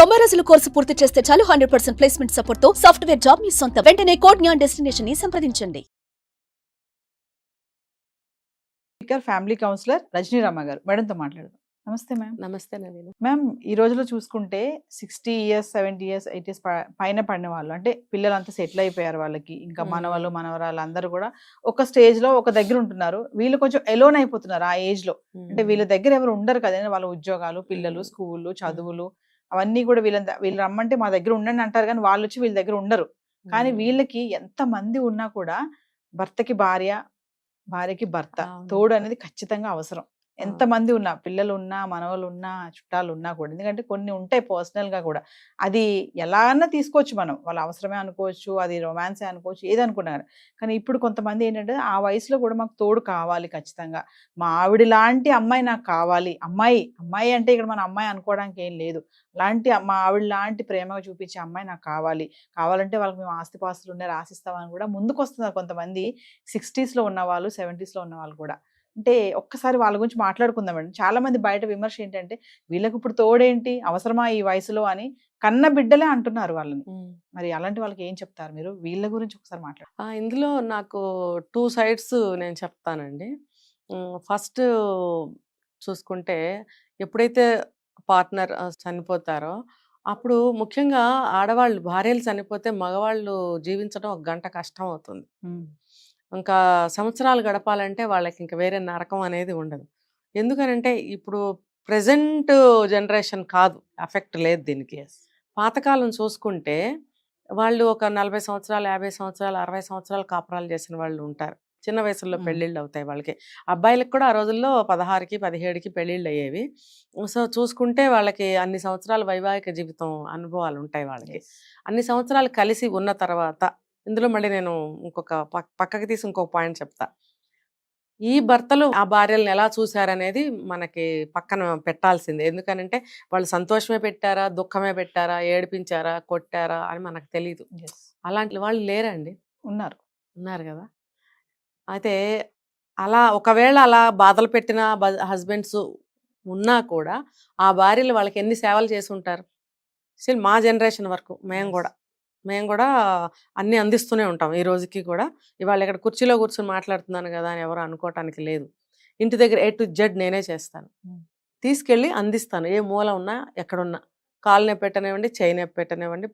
90 రోజుల కోర్సు పూర్తి చేస్తే చాలు 100% ప్లేస్మెంట్ సపోర్ట్ తో సాఫ్ట్వేర్ జాబ్ మీ సొంతం. వెంటనే కోడ్ జ్ఞాన్ డెస్టినేషన్ ని సంప్రదించండి. స్పీకర్ ఫ్యామిలీ కౌన్సిలర్ రజనీరామ గారు మేడంతో మాట్లాడదాం. నమస్తే మ్యామ్. నమస్తే నవీన. మ్యామ్, ఈ రోజులో చూసుకుంటే 60 ఇయర్స్ 70 ఇయర్స్ 80 ఇయర్స్ పైన పడిన వాళ్ళు, అంటే పిల్లలంతా సెటిల్ అయిపోయారు, వాళ్ళకి ఇంకా మనవాళ్ళు మనవరాళ్ళు అందరూ కూడా ఒక స్టేజ్ లో ఒక దగ్గర ఉంటున్నారు. వీళ్ళు కొంచెం ఎలోన్ అయిపోతున్నారు ఆ ఏజ్ లో. అంటే వీళ్ళ దగ్గర ఎవరు ఉండరు కదా, వాళ్ళ ఉద్యోగాలు, పిల్లలు, స్కూళ్ళు, చదువులు అవన్నీ కూడా వీళ్ళు రమ్మంటే మా దగ్గర ఉండండి అంటారు, కానీ వాళ్ళు వచ్చి వీళ్ళ దగ్గర ఉండరు. కానీ వీళ్ళకి ఎంత మంది ఉన్నా కూడా భర్తకి భార్య, భార్యకి భర్త తోడు అనేది ఖచ్చితంగా అవసరం. ఎంత మంది ఉన్నా, పిల్లలు ఉన్నా, మనవలు ఉన్నా, చుట్టాలు ఉన్నా కూడా. ఎందుకంటే కొన్ని ఉంటాయి పర్సనల్ గా కూడా, అది ఎలా అన్నా తీసుకోవచ్చు మనం, వాళ్ళ అవసరమే అనుకోవచ్చు, అది రొమాన్సే అనుకోవచ్చు, ఏది అనుకున్నారు. కానీ ఇప్పుడు కొంతమంది ఏంటంటే ఆ వయసులో కూడా మాకు తోడు కావాలి ఖచ్చితంగా, మా ఆవిడ లాంటి అమ్మాయి నాకు కావాలి. అమ్మాయి అంటే ఇక్కడ మన అమ్మాయి అనుకోవడానికి ఏం లేదు, మా ఆవిడ లాంటి ప్రేమగా చూపించే అమ్మాయి నాకు కావాలంటే వాళ్ళకి మేము ఆస్తిపాస్తులు ఉన్నాయి రాసిస్తామని కూడా ముందుకు వస్తున్నారు కొంతమంది 60s లో ఉన్న వాళ్ళు, 70s లో ఉన్న వాళ్ళు కూడా. అంటే ఒక్కసారి వాళ్ళ గురించి మాట్లాడుకుందామండి. చాలా మంది బయట విమర్శ ఏంటంటే వీళ్ళకి ఇప్పుడు తోడేంటి, అవసరమా ఈ వయసులో అని కన్న బిడ్డలే అంటున్నారు వాళ్ళని. మరి అలాంటి వాళ్ళకి ఏం చెప్తారు మీరు? వీళ్ళ గురించి ఒకసారి మాట్లాడు. ఇందులో నాకు 2 సైడ్స్ నేను చెప్తానండి. ఫస్ట్ చూసుకుంటే, ఎప్పుడైతే పార్ట్నర్ చనిపోతారో అప్పుడు ముఖ్యంగా ఆడవాళ్ళు, భార్యలు చనిపోతే మగవాళ్ళు జీవించడం 1 గంట కష్టం అవుతుంది. ఇంకా సంవత్సరాలు గడపాలంటే వాళ్ళకి ఇంకా వేరే నరకం అనేది ఉండదు. ఎందుకనంటే ఇప్పుడు ప్రెజెంట్ జనరేషన్ కాదు, ఎఫెక్ట్ లేదు దీనికి. పాతకాలం చూసుకుంటే వాళ్ళు ఒక 40 సంవత్సరాలు, 50 సంవత్సరాలు, 60 సంవత్సరాలు కాపురాలు చేసిన వాళ్ళు ఉంటారు. చిన్న వయసులో పెళ్ళిళ్ళు అవుతాయి వాళ్ళకి. అబ్బాయిలకు కూడా ఆ రోజుల్లో 16కి 17కి పెళ్ళిళ్ళు అయ్యేవి. సో చూసుకుంటే వాళ్ళకి అన్ని సంవత్సరాల వైవాహిక జీవితం అనుభవాలు ఉంటాయి వాళ్ళకి. అన్ని సంవత్సరాలు కలిసి ఉన్న తర్వాత, ఇందులో మళ్ళీ నేను ఇంకొక పక్కకి తీసి ఇంకొక పాయింట్ చెప్తా. ఈ భర్తలు ఆ భార్యలను ఎలా చూశారనేది మనకి పక్కన పెట్టాల్సిందే. ఎందుకనంటే వాళ్ళు సంతోషమే పెట్టారా, దుఃఖమే పెట్టారా, ఏడిపించారా, కొట్టారా అని మనకు తెలీదు. అలాంటి వాళ్ళు లేరండి, ఉన్నారు కదా. అయితే ఒకవేళ అలా బాధలు పెట్టిన హస్బెండ్స్ ఉన్నా కూడా ఆ భార్యలు వాళ్ళకి ఎన్ని సేవలు చేసి ఉంటారు. మా జనరేషన్ వరకు మేము కూడా అన్నీ అందిస్తూనే ఉంటాం ఈ రోజుకి కూడా. ఇవాళ ఇక్కడ కుర్చీలో కూర్చొని మాట్లాడుతున్నాను కదా అని ఎవరు అనుకోవటానికి లేదు. ఇంటి దగ్గర A to Z నేనే చేస్తాను, తీసుకెళ్ళి అందిస్తాను. ఏ మూల ఉన్నా, ఎక్కడున్నా, కాలు నొప్పి పెట్టనివ్వండి, చేయి నొప్పి పెట్టనివ్వండి,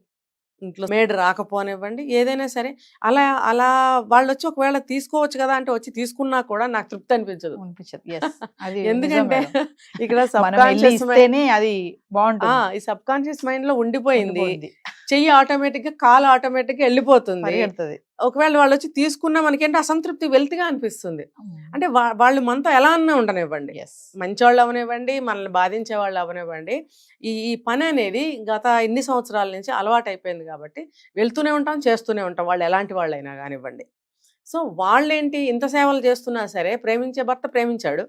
ఇంట్లో మేడ్ రాకపోనివ్వండి, ఏదైనా సరే. అలా వాళ్ళు వచ్చి ఒకవేళ తీసుకోవచ్చు కదా అంటే వచ్చి తీసుకున్నా కూడా నాకు తృప్తి అనిపించదు. ఎందుకంటే ఇక్కడ ఈ సబ్ కాన్షియస్ మైండ్ లో ఉండిపోయింది. చెయ్యి ఆటోమేటిక్ గా, కాలు ఆటోమేటిక్ గా వెళ్ళిపోతుంది. ఒకవేళ వాళ్ళు వచ్చి తీసుకున్నా మనకేంటి అసంతృప్తి, వెల్తిగా అనిపిస్తుంది. అంటే వాళ్ళు మనతో ఎలా అన్నా ఉండనివ్వండి, మంచివాళ్ళు అవనివ్వండి, మనల్ని బాధించే వాళ్ళు అవనివ్వండి, ఈ పని అనేది గత ఇన్ని సంవత్సరాల నుంచి అలవాటు అయిపోయింది కాబట్టి వెళ్తూనే ఉంటాం, చేస్తూనే ఉంటాం, వాళ్ళు ఎలాంటి వాళ్ళైనా కానివ్వండి. సో వాళ్ళేంటి, ఇంత సేవలు చేస్తున్నా సరే, ప్రేమించే భర్త ప్రేమించాడు,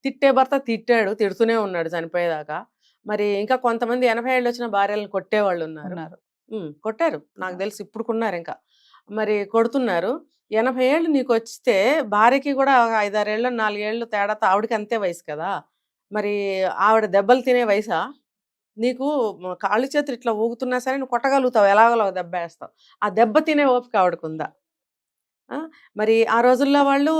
తిట్టే భర్త తిట్టాడు, తిడుతూనే ఉన్నాడు చనిపోయేదాకా. మరి ఇంకా కొంతమంది 80 ఏళ్ళు వచ్చిన భార్యలను కొట్టేవాళ్ళు ఉన్నారు. కొట్టారు, నాకు తెలిసి ఇప్పుడుకున్నారు, ఇంకా మరి కొడుతున్నారు. 80 ఏళ్ళు నీకు వస్తే భార్యకి కూడా 5-6 ఏళ్ళు 4 ఏళ్ళు తేడాతో ఆవిడకి అంతే వయసు కదా. మరి ఆవిడ దెబ్బలు తినే వయసా? నీకు కాళ్ళు చేతులు ఇట్లా ఊగుతున్నా సరే నువ్వు కొట్టగలుగుతావు, ఎలాగోలా దెబ్బ వేస్తావు. ఆ దెబ్బ తినే ఓపిక ఆవిడకుందా? మరి ఆ రోజుల్లో వాళ్ళు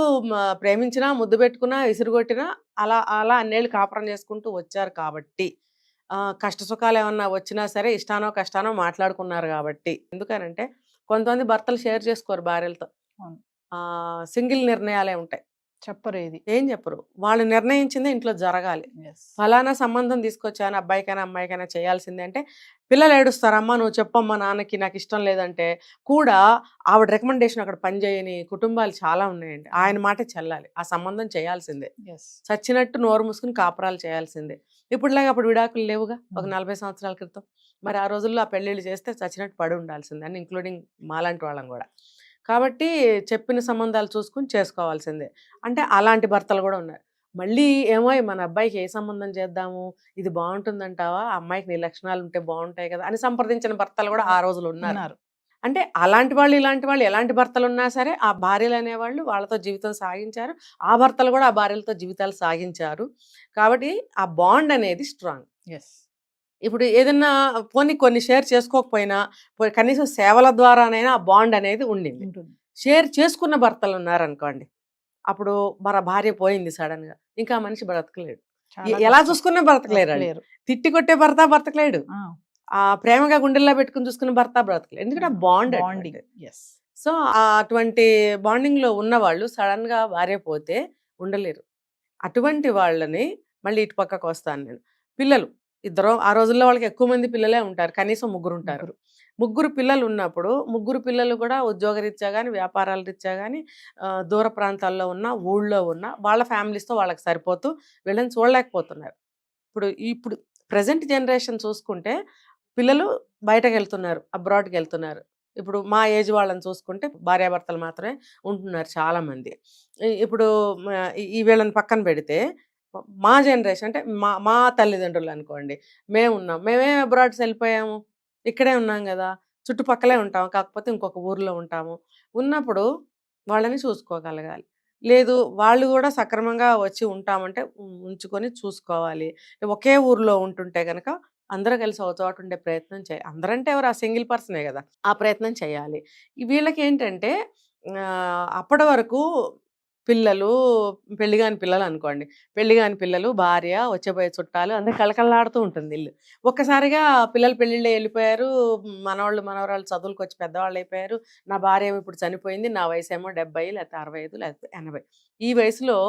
ప్రేమించినా, ముద్దు పెట్టుకున్నా, విసురుగొట్టినా అలా అన్నేళ్ళు కాపురం చేసుకుంటూ వచ్చారు కాబట్టి, కష్ట సుఖాలు ఏమన్నా వచ్చినా సరే ఇష్టానో కష్టానో మాట్లాడుకున్నారు కాబట్టి. ఎందుకనంటే కొంతమంది భర్తలు షేర్ చేసుకోరు భార్యలతో, సింగిల్ నిర్ణయాలే ఉంటాయి, ఏం చెప్పరు. వాళ్ళు నిర్ణయించిందే ఇంట్లో జరగాలి. ఫలానా సంబంధం తీసుకొచ్చాను, అబ్బాయికైనా అమ్మాయికైనా చేయాల్సిందే అంటే పిల్లలు ఏడుస్తారమ్మా, నువ్వు చెప్పమ్మా నాన్నకి, నాకు ఇష్టం లేదంటే కూడా ఆవిడ రికమెండేషన్ అక్కడ పనిచేయని కుటుంబాలు చాలా ఉన్నాయండి. ఆయన మాట చెల్లాలి, ఆ సంబంధం చేయాల్సిందే, చచ్చినట్టు నోరు మూసుకుని కాపురాలు చేయాల్సిందే. ఇప్పుడులాగా అప్పుడు విడాకులు లేవుగా, ఒక 40 సంవత్సరాల క్రితం. మరి ఆ రోజుల్లో ఆ పెళ్ళిళ్ళు చేస్తే చచ్చినట్టు పడి ఉండాల్సిందే, అని ఇంక్లూడింగ్ మాలాంటి వాళ్ళం కూడా. కాబట్టి చెప్పిన సంబంధాలు చూసుకుని చేసుకోవాల్సిందే. అంటే అలాంటి భర్తలు కూడా ఉన్నారు. మళ్ళీ ఏమో మన అబ్బాయికి ఏ సంబంధం చేద్దాము, ఇది బాగుంటుందంటావా, అమ్మాయికి నీ లక్షణాలు ఉంటే బాగుంటాయి కదా అని సంప్రదించిన భర్తలు కూడా ఆ రోజులు ఉన్నారు. అంటే అలాంటి వాళ్ళు, ఇలాంటి వాళ్ళు, ఎలాంటి భర్తలు ఉన్నా సరే ఆ భార్యలు అనేవాళ్ళు వాళ్ళతో జీవితం సాగించారు, ఆ భర్తలు కూడా ఆ భార్యలతో జీవితాలు సాగించారు. కాబట్టి ఆ బాండ్ అనేది స్ట్రాంగ్. ఇప్పుడు ఏదన్నా పోనీ కొన్ని షేర్ చేసుకోకపోయినా కనీసం సేవల ద్వారానైనా ఆ బాండ్ అనేది ఉండింది. ఉంటుంది. షేర్ చేసుకున్న భర్తలు ఉన్నారనుకోండి, అప్పుడు మన భార్య పోయింది సడన్ గా, ఇంకా ఆ మనిషి బ్రతకలేడు. చాలా ఎలా కష్టం. చూసుకున్నా బ్రతకలేరు అండి. లేరు. తిట్టి కొట్టే భర్త బ్రతకలేడు, ఆ, ఆ ప్రేమగా గుండెల్లో పెట్టుకుని చూసుకున్న భర్త బ్రతకలేడు. ఎందుకంటే ఆ బాండ్ బాండింగ్. ఎస్. సో అటువంటి బాండింగ్ లో ఉన్న వాళ్ళు సడన్ గా భార్య పోతే ఉండలేరు. అటువంటి వాళ్ళని మళ్ళీ ఇటు పక్కకు వస్తాను నేను. పిల్లలు ఇద్దరు, ఆ రోజుల్లో వాళ్ళకి ఎక్కువ మంది పిల్లలే ఉంటారు, కనీసం ముగ్గురు ఉంటారు. ముగ్గురు పిల్లలు ఉన్నప్పుడు ముగ్గురు పిల్లలు కూడా ఉద్యోగరీత్యా కానీ వ్యాపారాల రీత్యా కానీ దూర ప్రాంతాల్లో ఉన్న ఊళ్ళో ఉన్న వాళ్ళ ఫ్యామిలీస్తో వాళ్ళకి సరిపోతూ వీళ్ళని చూడలేకపోతున్నారు. ఇప్పుడు ప్రజెంట్ జనరేషన్ చూసుకుంటే పిల్లలు బయటకు వెళ్తున్నారు, అబ్రాడ్కి వెళ్తున్నారు. ఇప్పుడు మా ఏజ్ వాళ్ళని చూసుకుంటే భార్యాభర్తలు మాత్రమే ఉంటున్నారు చాలా మంది. ఇప్పుడు ఈ వీళ్ళని పక్కన పెడితే మా జనరేషన్ అంటే మా తల్లిదండ్రులు అనుకోండి, మేమే అబ్రాడ్స్ వెళ్ళిపోయాము, ఇక్కడే ఉన్నాం కదా, చుట్టుపక్కలే ఉంటాము, కాకపోతే ఇంకొక ఊర్లో ఉంటాము. ఉన్నప్పుడు వాళ్ళని చూసుకోగలగాలి. లేదు వాళ్ళు కూడా సక్రమంగా వచ్చి ఉంటామంటే ఉంచుకొని చూసుకోవాలి. ఒకే ఊర్లో ఉంటుంటే కనుక అందరూ కలిసి ఒక చోట ఉండే ప్రయత్నం చేయాలి. అందరంటే ఎవరు, ఆ సింగిల్ పర్సనే కదా, ఆ ప్రయత్నం చేయాలి. వీళ్ళకి ఏంటంటే అప్పటి వరకు పిల్లలు, పెళ్లిగాని పిల్లలు అనుకోండి, పెళ్లిగాని పిల్లలు, భార్య, వచ్చేపోయే చుట్టాలు, అందరూ కళకళలాడుతూ ఉంటుంది ఇల్లు. ఒక్కసారిగా పిల్లలు పెళ్ళిళ్ళే వెళ్ళిపోయారు, మనవాళ్ళు మనవరాళ్ళు చదువులకు వచ్చి పెద్దవాళ్ళు అయిపోయారు, నా భార్య ఏమో ఇప్పుడు చనిపోయింది, నా వయసు ఏమో 70 లేకపోతే 65 లేకపోతే 80. ఈ వయసులో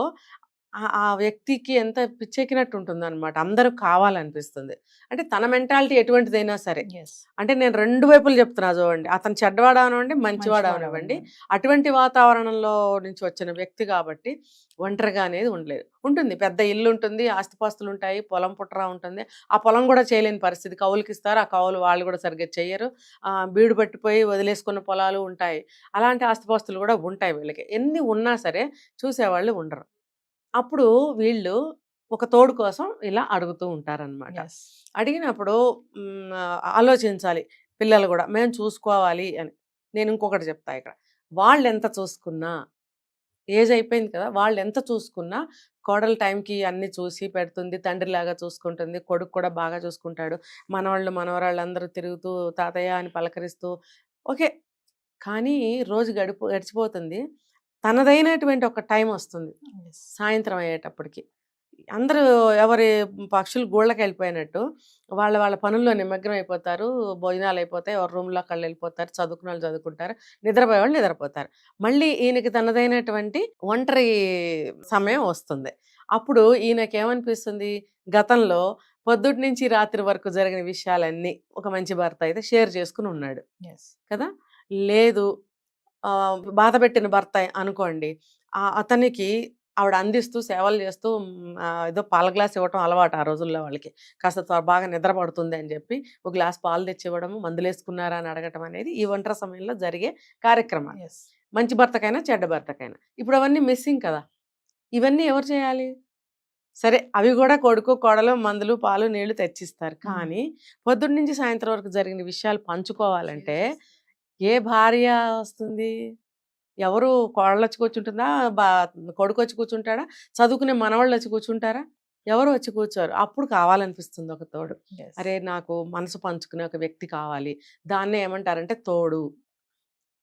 ఆ వ్యక్తికి ఎంత పిచ్చెక్కినట్టు ఉంటుంది అనమాట. అందరూ కావాలనిపిస్తుంది. అంటే తన మెంటాలిటీ ఎటువంటిదైనా సరే, ఎస్. అంటే నేను రెండు వైపులు చెప్తున్నా చూడండి, అతను చెడ్డవాడు అవనివ్వండి, మంచివాడు అవనివ్వండి, అటువంటి వాతావరణంలో నుంచి వచ్చిన వ్యక్తి కాబట్టి ఒంటరిగా అనేది ఉండలేదు. ఉంటుంది, పెద్ద ఇల్లు ఉంటుంది, ఆస్తిపాస్తులు ఉంటాయి, పొలం పుట్రా ఉంటుంది, ఆ పొలం కూడా చేయలేని పరిస్థితి, కౌలుకి ఇస్తారు, ఆ కౌలు వాళ్ళు కూడా సరిగ్గా చెయ్యరు, బీడు పట్టిపోయి వదిలేసుకున్న పొలాలు ఉంటాయి, అలాంటి ఆస్తిపాస్తులు కూడా ఉంటాయి వీళ్ళకి. ఎన్ని ఉన్నా సరే చూసేవాళ్ళు ఉండరు. అప్పుడు వీళ్ళు ఒక తోడు కోసం ఇలా అడుగుతూ ఉంటారనమాట. ఎస్. అడిగినప్పుడు ఆలోచించాలి పిల్లలు కూడా, మేము చూసుకోవాలి అని. నేను ఇంకొకటి చెప్తా ఇక్కడ, వాళ్ళు ఎంత చూసుకున్నా, ఏజ్ అయిపోయింది కదా, వాళ్ళు ఎంత చూసుకున్నా కోడలు టైంకి అన్ని చూసి పెడుతుంది, తండ్రిలాగా చూసుకుంటుంది, కొడుకు కూడా బాగా చూసుకుంటాడు, మనవాళ్ళు మనవరాళ్ళు అందరూ తిరుగుతూ తాతయ్య అని పలకరిస్తూ ఓకే. కానీ రోజు గడిచిపోతుంది, తనదైనటువంటి ఒక టైం వస్తుంది ఎస్. సాయంత్రం అయ్యేటప్పటికి. అందరూ ఎవరి పక్షులు గూళ్ళకి వెళ్ళిపోయినట్టు వాళ్ళ వాళ్ళ పనుల్లో నిమగ్నం అయిపోతారు, భోజనాలు అయిపోతాయి, ఎవరి రూమ్లోకి వాళ్ళు వెళ్ళిపోతారు, చదువుకున్న వాళ్ళు చదువుకుంటారు, నిద్రపోయే వాళ్ళు నిద్రపోతారు. మళ్ళీ ఈయనకి తనదైనటువంటి ఒంటరి సమయం వస్తుంది. అప్పుడు ఈయనకేమనిపిస్తుంది, గతంలో పొద్దుటి నుంచి రాత్రి వరకు జరిగిన విషయాలన్నీ ఒక మంచి భర్త అయితే షేర్ చేసుకుని ఉన్నాడు ఎస్. కదా. లేదు బాధ పెట్టిన భర్త అనుకోండి, అతనికి ఆవిడ అందిస్తూ సేవలు చేస్తూ ఏదో పాల గ్లాస్ ఇవ్వటం అలవాటు ఆ రోజుల్లో వాళ్ళకి, కాస్త బాగా నిద్ర పడుతుంది అని చెప్పి ఒక గ్లాస్ పాలు తెచ్చి ఇవ్వడము, మందులు వేసుకున్నారా అని అడగటం అనేది ఈ ఒంటరి సమయంలో జరిగే కార్యక్రమాలు, ఎస్. మంచి భర్తకైనా చెడ్డ భర్తకైనా. ఇప్పుడు అవన్నీ మిస్సింగ్ కదా, ఇవన్నీ ఎవరు చేయాలి? సరే అవి కూడా కొడుకు కోడలు మందులు పాలు నీళ్లు తెచ్చిస్తారు, కానీ పొద్దున్న నుంచి సాయంత్రం వరకు జరిగిన విషయాలు పంచుకోవాలంటే ఏ భార్య వస్తుంది? ఎవరు? కోడలు వచ్చి కూర్చుంటుందా, కొడుకు వచ్చి కూర్చుంటాడా, చదువుకునే మనవాళ్ళు వచ్చి కూర్చుంటారా? ఎవరు వచ్చి కూర్చోరు. అప్పుడు కావాలనిపిస్తుంది ఒక తోడు. అరే నాకు మనసు పంచుకునే ఒక వ్యక్తి కావాలి, దాన్నే ఏమంటారంటే తోడు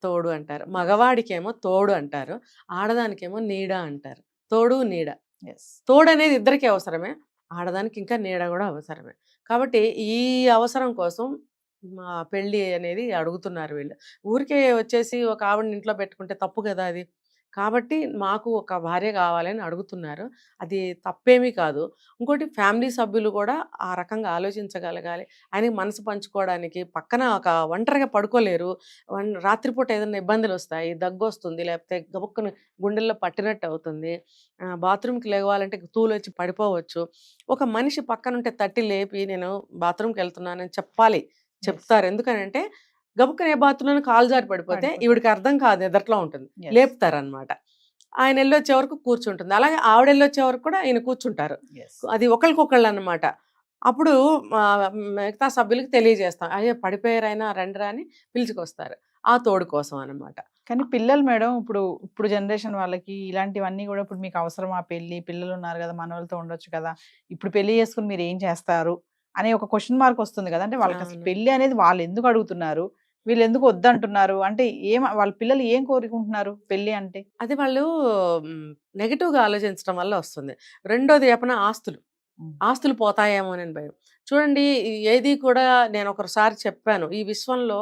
తోడు అంటారు. మగవాడికేమో తోడు అంటారు, ఆడదానికేమో నీడ అంటారు. తోడు నీడ. తోడు అనేది ఇద్దరికి అవసరమే, ఆడదానికి ఇంకా నీడ కూడా అవసరమే. కాబట్టి ఈ అవసరం కోసం పెళ్ళి అనేది అడుగుతున్నారు వీళ్ళు. ఊరికే వచ్చేసి ఒక ఆవిడని ఇంట్లో పెట్టుకుంటే తప్పు కదా అది. కాబట్టి మాకు ఒక భార్య కావాలని అడుగుతున్నారు, అది తప్పేమీ కాదు. ఇంకోటి ఫ్యామిలీ సభ్యులు కూడా ఆ రకంగా ఆలోచించగలగాలి. ఆయనకి మనసు పంచుకోవడానికి పక్కన ఒక ఒంటరిగా పడుకోలేరు, రాత్రిపూట ఏదైనా ఇబ్బందులు వస్తాయి, దగ్గు వస్తుంది, లేకపోతే గబుక్కుని గుండెల్లో పట్టినట్టు అవుతుంది, బాత్రూమ్కి లేవాలంటే తూలు వచ్చి పడిపోవచ్చు. ఒక మనిషి పక్కనుంటే తట్టి లేపి నేను బాత్రూమ్కి వెళ్తున్నానని చెప్పాలి, చెప్తారు. ఎందుకనంటే గబుక్కనే బాత్రూంలో కాలు జారి పడిపోతే ఈవిడికి అర్థం కాదు, ఎదట్లో ఉంటుంది, లేపుతారనమాట. ఆయన వెళ్ళొచ్చే వరకు కూర్చుంటుంది, అలాగే ఆవిడ వెళ్ళొచ్చే వరకు కూడా ఆయన కూర్చుంటారు. అది ఒకరికొకళ్ళు అనమాట. అప్పుడు మిగతా సభ్యులకు తెలియజేస్తాం, అయ్యో పడిపోయారైనా రండిరా అని పిలుచుకొస్తారు, ఆ తోడు కోసం అనమాట. కానీ పిల్లలు మేడం, ఇప్పుడు జనరేషన్ వాళ్ళకి ఇలాంటివన్నీ కూడా, ఇప్పుడు మీకు అవసరమా పెళ్ళి, పిల్లలు ఉన్నారు కదా, మనవాళ్ళతో ఉండొచ్చు కదా, ఇప్పుడు పెళ్లి చేసుకుని మీరు ఏం చేస్తారు అనే ఒక క్వశ్చన్ మార్క్ వస్తుంది కదా. అంటే వాళ్ళకి అసలు అవును. పెళ్లి అనేది వాళ్ళు ఎందుకు అడుగుతున్నారు, వీళ్ళు ఎందుకు వద్దంటున్నారు, అంటే వాళ్ళ పిల్లలు ఏం కోరుకుంటున్నారు పెళ్లి అంటే? అది వాళ్ళు నెగెటివ్‌గా ఆలోచించడం వల్ల వస్తుంది. రెండోది చెప్పనా ఆస్తులు. హ్మ్. ఆస్తులు పోతాయేమోనని భయం. చూడండి ఏది కూడా నేను ఒకసారి చెప్పాను. ఈ విశ్వంలో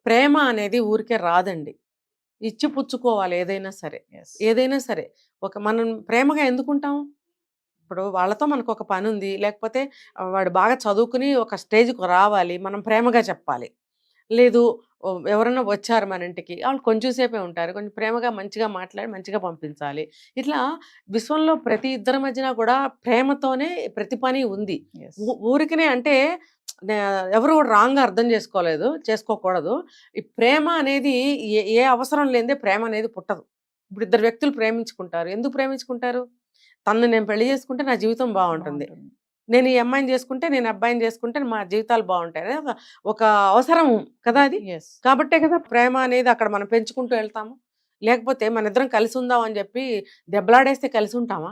ప్రేమ అనేది ఊరికే రాదండి. ఇచ్చి పుచ్చుకోవాలి ఏదైనా సరే. యెస్. ఏదైనా సరే. మనం ప్రేమగా ఎందుకుంటాం? ఇప్పుడు వాళ్ళతో మనకొక పనుంది. లేకపోతే వాడు బాగా చదువుకుని ఒక స్టేజ్‌కి రావాలి. మనం ప్రేమగా చెప్పాలి. లేదు ఎవరన్నా వచ్చారు మన ఇంటికి. వాళ్ళు కొంచెం సేపే ఉంటారు. కొంచెం ప్రేమగా మంచిగా మాట్లాడి మంచిగా పంపించాలి. ఇట్లా విశ్వంలో ప్రతి ఇద్దరి మధ్యన కూడా ప్రేమతోనే ప్రతి పని ఉంది. యెస్. ఊరికనే అంటే నే ఎవరు కూడా రాంగ్‌గా అర్థం చేసుకోకూడదు. ఈ ప్రేమ అనేది ఏ ఏ అవసరం లేనిదే ప్రేమ అనేది పుట్టదు. ఇప్పుడు ఇద్దరు వ్యక్తులు ప్రేమించుకుంటారు. ఎందుకు ప్రేమించుకుంటారు? తనని నేను పెళ్లి చేసుకుంటే నా జీవితం బావుంటుంది. బావుంటుంది. నేను ఈ అమ్మాయిని చేసుకుంటే, నేను అబ్బాయిని చేసుకుంటే మా జీవితాలు బావుంటాయి. అనేది ఒక అవసరం కదా అది. యెస్. కాబట్టే కదా ప్రేమ అనేది అక్కడ మనం పెంచుకుంటూ వెళ్తాము. లేకపోతే మనిద్దరం కలిసి ఉందాం అని చెప్పి దెబ్బలాడేస్తే కలిసి ఉంటామా?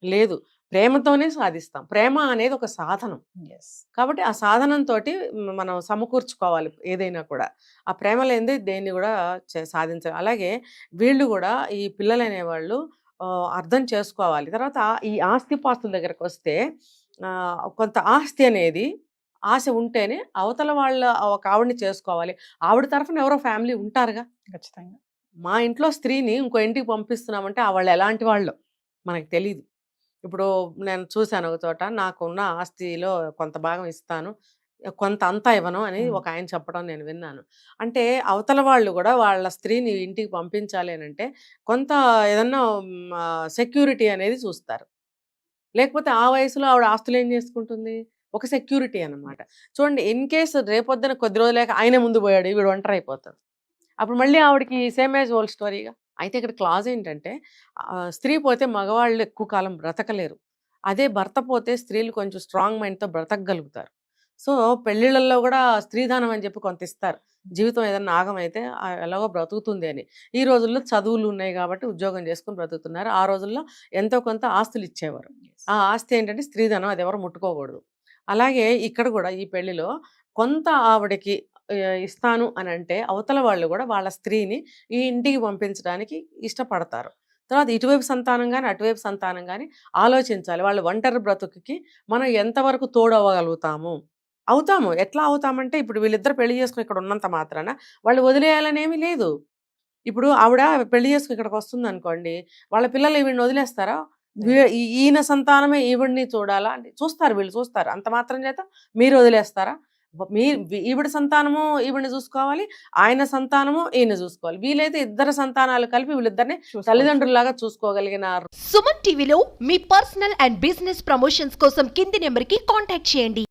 లేదు. ప్రేమతోనే సాధిస్తాం. ప్రేమ అనేది ఒక సాధనం. యెస్. కాబట్టి ఆ సాధనంతోటి మనం సమకూర్చుకోవాలి ఏదైనా కూడా. ఆ ప్రేమ లేనిదే దేన్ని కూడా సాధించలేం. అలాగే వీళ్ళు కూడా ఈ పిల్లలనేవాళ్ళు అర్థం చేసుకోవాలి. తర్వాత ఈ ఆస్తిపాస్తుల దగ్గరకొస్తే కొంత ఆస్తి అనేది ఆశ ఉంటేనే అవతల వాళ్ళ ఒక ఆవిడని చేసుకోవాలి. ఆవిడ తరఫున ఎవరో ఫ్యామిలీ ఉంటారుగా. ఖచ్చితంగా. మా ఇంట్లో స్త్రీని ఇంకో ఇంటికి పంపిస్తున్నామంటే వాళ్ళు ఎలాంటి వాళ్ళో మనకు తెలీదు. ఇప్పుడు నేను చూసాను ఒక చోట, నాకున్న ఆస్తిలో కొంత భాగం ఇస్తాను, కొంత అంతా ఇవ్వను అని హ్మ్. ఒక ఆయన చెప్పడం నేను విన్నాను. అంటే అవతల వాళ్ళు కూడా వాళ్ళ స్త్రీని ఇంటికి పంపించాలి అనంటే కొంత ఏదన్నా సెక్యూరిటీ అనేది చూస్తారు. లేకపోతే ఆ వయసులో ఆవిడ ఆస్తులు ఏం చేసుకుంటుంది? ఒక సెక్యూరిటీ అన్నమాట. చూడండి ఇన్ కేస్ రేపొద్దున కొద్ది రోజులేక ఆయనే ముందు పోయాడు. ఈవిడ ఒంటరైపోతది. అప్పుడు మళ్ళీ ఆవిడకి సేమ్ యాజ్ ఓల్డ్ స్టోరీగా. అయితే ఇక్కడ క్లాజ్ ఏంటంటే స్త్రీ పోతే మగవాళ్ళు ఎక్కువ కాలం బ్రతకలేరు. అదే భర్త పోతే స్త్రీలు కొంచెం స్ట్రాంగ్ మైండ్‌తో బ్రతకగలుగుతారు. సో, పెళ్ళిళ్ళల్లో గూడా స్త్రీధనం అని చెప్పి కొంత ఇస్తారు. జీవితం ఏదన్నా ఆగమైతే ఎలాగో బ్రతుకుతుంది అని. ఈ రోజుల్లో చదువులు ఉన్నాయి గాబట్టి ఉద్యోగం చేసుకొని బ్రతుకుతున్నారు. ఆ రోజుల్లో ఎంతో కొంత ఆస్తులు ఇచ్చేవారు. యెస్. ఆ ఆస్తి ఏంటంటే స్త్రీధనం, అదెవరు ముట్టుకోకూడదు. అలాగే ఇక్కడ గూడా ఈ పెళ్లిలో కొంత ఆవిడకి ఇస్తాను అనంటే అవతల వాళ్ళు గూడా వాళ్ళ స్త్రీని ఈ ఇంటికి పంపించడానికి ఇష్టపడతారు. తర్వాత ఇటువైపు సంతానం గాని, అటువైపు సంతానం గాని ఆలోచించాలి. వాళ్ళు ఒంటరి బ్రతుకుకి మనం ఎంతవరకు తోడవ్వగలుగుతాము? అవుతాము. ఎట్లా అవుతామంటే ఇప్పుడు వీళ్ళిద్దరు పెళ్లి చేసుకొని ఇక్కడ ఉన్నంత మాత్రాన వాళ్ళు వదిలేయాలనేమి లేదు. ఇప్పుడు ఆవిడ పెళ్లి చేసుకొని ఇక్కడికొస్తుందనుకోండి, వాళ్ళ పిల్లలు ఈవిడని వదిలేస్తారా? ఈయన సంతానమే ఈవిడ్ని చూడాలా? అంటే చూస్తారు, వీళ్ళు చూస్తారు. అంత మాత్రం చేత మీరు వదిలేస్తారా? ఈవిడ సంతానము ఈవిడ్ని చూసుకోవాలి. ఆయన సంతానము ఈయన్ని చూసుకోవాలి. వీలైతే ఇద్దరు సంతానాలు కలిపి వీళ్ళిద్దరిని చూసుకోవచ్చు. తల్లిదండ్రుల్లాగా చూసుకోగలిగిన సుమన్ టీవీలో మీ పర్సనల్ అండ్ బిజినెస్ ప్రమోషన్స్ కోసం కింది నెంబర్కి కాంటాక్ట్ చేయండి.